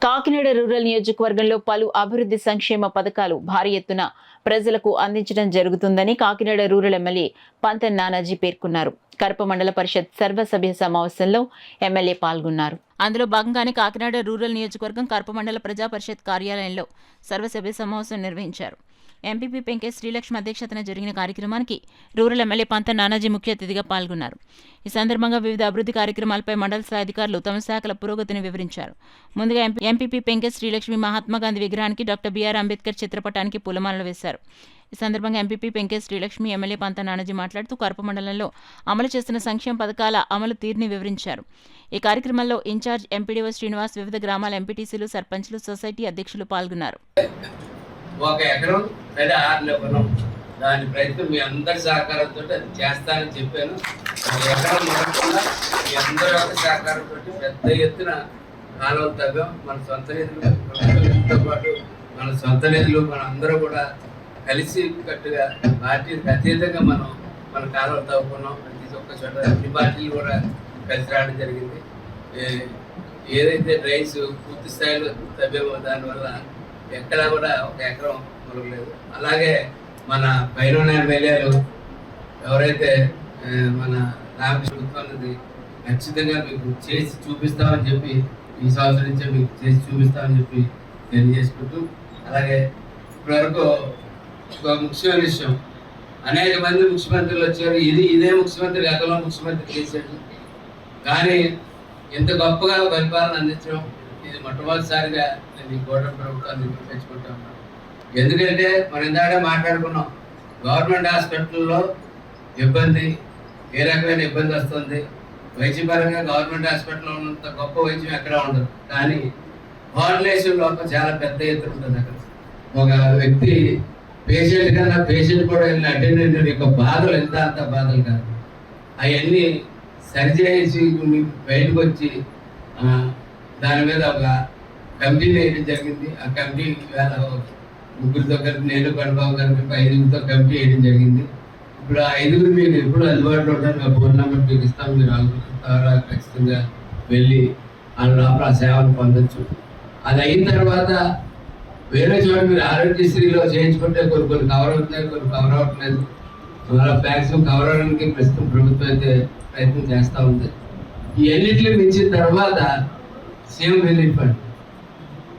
Kakinada rural నియోజకవర్గంలో పలు అభివృద్ధి సంక్షేమ పథకాలు భారీ ఎత్తున ప్రజలకు అందించడం జరుగుతుందని కాకినాడ రూరల్ ఎమ్మెల్యే పంతం నానాజీ పేర్కొన్నారు. కరప మండల పరిషత్ సర్వసభ్య సమావేశంలో ఎమ్మెల్యే పాల్గొన్నారు. అందులో భాగంగానే కాకినాడ రూరల్ నియోజకవర్గం కరప మండల ప్రజా పరిషత్ కార్యాలయంలో సర్వసభ్య సమావేశం నిర్వహించారు. ఎంపీపీ పెంకే శ్రీలక్ష్మి అధ్యక్షతన జరిగిన కార్యక్రమానికి రూరల్ ఎమ్మెల్యే పంతం నానాజీ ముఖ్య అతిథిగా పాల్గొన్నారు. ఈ సందర్భంగా వివిధ అభివృద్ధి కార్యక్రమాలపై మండల స్థాయి అధికారులు తమ శాఖల పురోగతిని వివరించారు. ముందుగా ఎంపీపీ పెంకే శ్రీలక్ష్మి మహాత్మాగాంధీ విగ్రహానికి డాక్టర్ బిఆర్ అంబేద్కర్ చిత్రపటానికి పూలమాలలు వేశారు. ఈ సందర్భంగా ఎంపీపీ పెంకే శ్రీలక్ష్మి ఎమ్మెల్యే పంతం నానాజీ మాట్లాడుతూ కరప మండలంలో అమలు చేస్తున్న సంక్షేమ పథకాల అమలు తీరుని వివరించారు. ఈ కార్యక్రమంలో ఇన్ఛార్జ్ ఎంపీడీఓ శ్రీనివాస్, వివిధ గ్రామాల ఎంపీటీసీలు, సర్పంచ్లు, సొసైటీ అధ్యక్షులు పాల్గొన్నారు. ఒక ఎకరం లేదా 6 ఎకరం దాని ప్రయత్నం మీ అందరి సహకారంతో అది చేస్తానని చెప్పాను. ఎకరం మొదలకుండా మీ అందరి యొక్క సహకారంతో పెద్ద ఎత్తున కాలువలు తవ్వాం. మన సొంత నిధులతో పాటు మన సొంత నిధులు మన అందరూ కూడా కలిసి కట్టుగా పార్టీలకు అతీతంగా మన కాలువలు తవ్వుకున్నాం. ప్రతి ఒక్క చోట అన్ని పార్టీలు కూడా కలిసి రావడం జరిగింది. ఏదైతే డ్రైన్స్ పూర్తి స్థాయిలో తవ్వామో దానివల్ల ఎక్కడా కూడా ఒక ఎకరం మొదలలేదు. అలాగే మన పైన ఎమ్మెల్యేలు ఎవరైతే మన రామకృష్ణ ఖచ్చితంగా మీకు చేసి చూపిస్తామని చెప్పి ఈ సంవత్సరం నుంచే మీకు చేసి చూపిస్తామని చెప్పి తెలియజేసుకుంటూ, అలాగే ఇప్పటివరకు ఒక ముఖ్యమైన విషయం, అనేక మంది ముఖ్యమంత్రులు వచ్చారు. ఇదే ముఖ్యమంత్రి గతంలో ముఖ్యమంత్రి చేశాడు, కానీ ఇంత గొప్పగా పరిపాలన అందించడం ఇది మొట్టమొదటిసారిగా నేను ఈ కూటమి ప్రభుత్వాన్ని పెంచుకుంటా ఉన్నాను. ఎందుకంటే మనం ఇందాక మాట్లాడుకున్నాం, గవర్నమెంట్ హాస్పిటల్లో ఇబ్బంది, ఏ రకమైన ఇబ్బంది వస్తుంది. వైద్యపరంగా గవర్నమెంట్ హాస్పిటల్లో ఉన్నంత గొప్ప వైద్యం ఎక్కడ ఉండదు, కానీ కోఆర్డినేషన్ లోపల చాలా పెద్ద ఎత్తున ఉంటుంది. అక్కడ ఒక వ్యక్తి పేషెంట్ కన్నా పేషెంట్ కూడా వెళ్ళిన అటెండెంట్ యొక్క బాధలు అంత బాధలు కాదు, అవన్నీ సరిచేసి బయటకు వచ్చి దాని మీద ఒక కమిటీ వేయడం జరిగింది. ఆ కమిటీ ముగ్గురితో కలిపి నేను కనుబాబు కలిపి 5 కమిటీ వేయడం జరిగింది. ఇప్పుడు ఆ 5 మీకు ఎప్పుడు అందుబాటులో ఉంటారు. ఆ ఫోన్ నెంబర్ మీకు ఇస్తాం, మీరు ద్వారా ఖచ్చితంగా వెళ్ళి వాళ్ళ లోపల ఆ సేవను పొందొచ్చు. అది అయిన తర్వాత వేరే చోట మీరు ఆరోగ్యశ్రీలో చేయించుకుంటే కొన్ని కవర్ అవుతున్నాయి, కొన్ని కవర్ అవ్వట్లేదు. మ్యాక్సిమం కవర్ అవడానికి ప్రస్తుతం ప్రభుత్వం అయితే ప్రయత్నం చేస్తూ ఉంది. ఈ అన్నింటినీ మించిన తర్వాత సీఎం రిలీఫ్ ఫండ్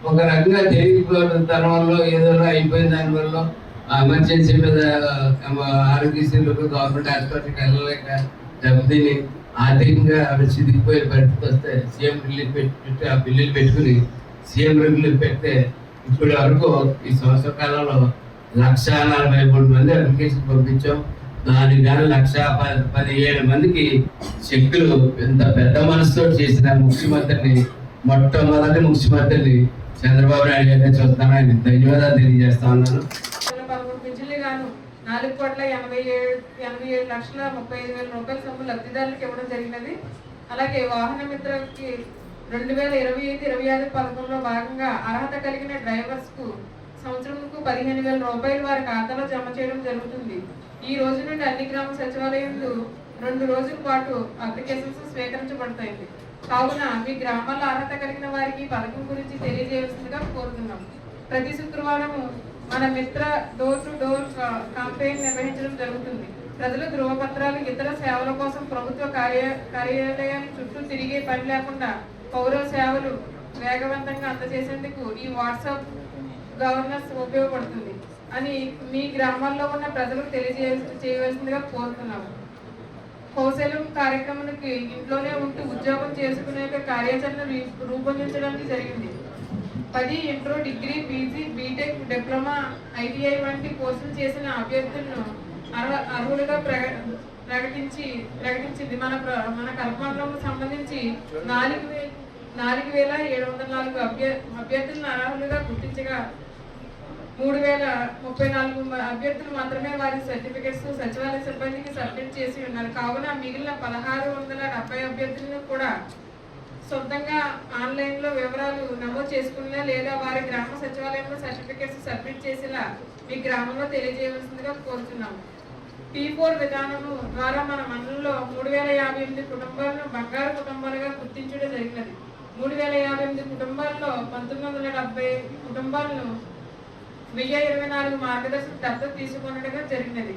ఒక రకంగా తెలియకపోవడం వల్ల ఏదో అయిపోయిన దానివల్ల ఎమర్జెన్సీ మీద ఆరోగ్యశ్రీలకు గవర్నమెంట్ హాస్పిటల్కి వెళ్ళలేక దెబ్బతిని ఆర్థికంగా చిదిగిపోయే పరిస్థితి వస్తే సీఎం రిలీఫ్ పెట్టి ఆ బిల్లులు పెట్టుకుని సీఎం రిలీఫ్ పెడితే ఇప్పటి వరకు ఈ సంవత్సర కాలంలో 143 మంది అప్లికేషన్ పంపించాం. దానికి కానీ 117 మందికి చెక్కులు ఎంత పెద్ద మనసుతో చేసిన ముఖ్యమంత్రిని, మొట్టమొదటి ముఖ్యమంత్రిని చంద్రబాబు నాయుడు గారిని చూస్తాను. ఆయన ధన్యవాదాలు తెలియజేస్తా ఉన్నాను. 4,87,37,35,000 రూపాయల సొమ్ము లబ్ధిదారులకు ఇవ్వడం జరిగినది. అలాగే వాహన మిత్రకి 2025-26 పథకంలో భాగంగా అర్హత కలిగిన డ్రైవర్స్ కు సంవత్సరంకు 15,000 రూపాయలు వారి ఖాతాలో జమ చేయడం జరుగుతుంది. ఈ రోజు నుండి అన్ని గ్రామ సచివాలయాలు 2 రోజుల పాటు అప్లికేషన్స్ స్వీకరించబడతాయి. కావున మీ గ్రామాల్లో అర్హత కలిగిన వారికి పథకం గురించి తెలియజేయవలసిందిగా కోరుతున్నాం. ప్రతి శుక్రవారం మన మిత్ర డోర్ టు డోర్ క్యాంపెయిన్ నిర్వహించడం జరుగుతుంది. ప్రజలు ధృవపత్రాలు, ఇతర సేవల కోసం ప్రభుత్వ కార్యాలయాల చుట్టూ తిరిగే పని లేకుండా పౌర సేవలు వేగవంతంగా అందజేసేందుకు ఈ వాట్సాప్ గవర్నెన్స్ ఉపయోగపడుతుంది అని మీ గ్రామాల్లో ఉన్న ప్రజలకు చేయవలసిందిగా కోరుతున్నాము. కౌశలం కార్యక్రమానికి ఇంట్లోనే ఉంటూ ఉద్యోగం చేసుకునే కార్యాచరణ రూపొందించడానికి జరిగింది. 10 inter, degree, PG, B Tech, diploma, ITI వంటి కోర్సులు చేసిన అభ్యర్థులను అర్హులుగా ప్రకటించింది. మన కల్పనలకు సంబంధించి 4,704 అభ్యర్థులను అర్హులుగా గుర్తించగా 3,034 అభ్యర్థులు మాత్రమే వారి సర్టిఫికెట్స్ సచివాలయ సిబ్బందికి సబ్మిట్ చేసి ఉన్నారు. కావున మిగిలిన 1,670 అభ్యర్థులను కూడా సొంతంగా ఆన్లైన్లో వివరాలు నమోదు చేసుకునేలా లేదా వారి గ్రామ సచివాలయంలో సర్టిఫికెట్స్ సబ్మిట్ చేసేలా మీ గ్రామంలో తెలియజేయవలసిందిగా కోరుతున్నాము. P4 విధానము ద్వారా మన మండలంలో 3,058 కుటుంబాలను బంగారు కుటుంబాలుగా గుర్తించడం జరిగినది. 3058 కుటుంబాల్లో 1970 కుటుంబాలను 1024 మార్గదర్శక దత్తత తీసుకున్నట్టుగా జరిగినది.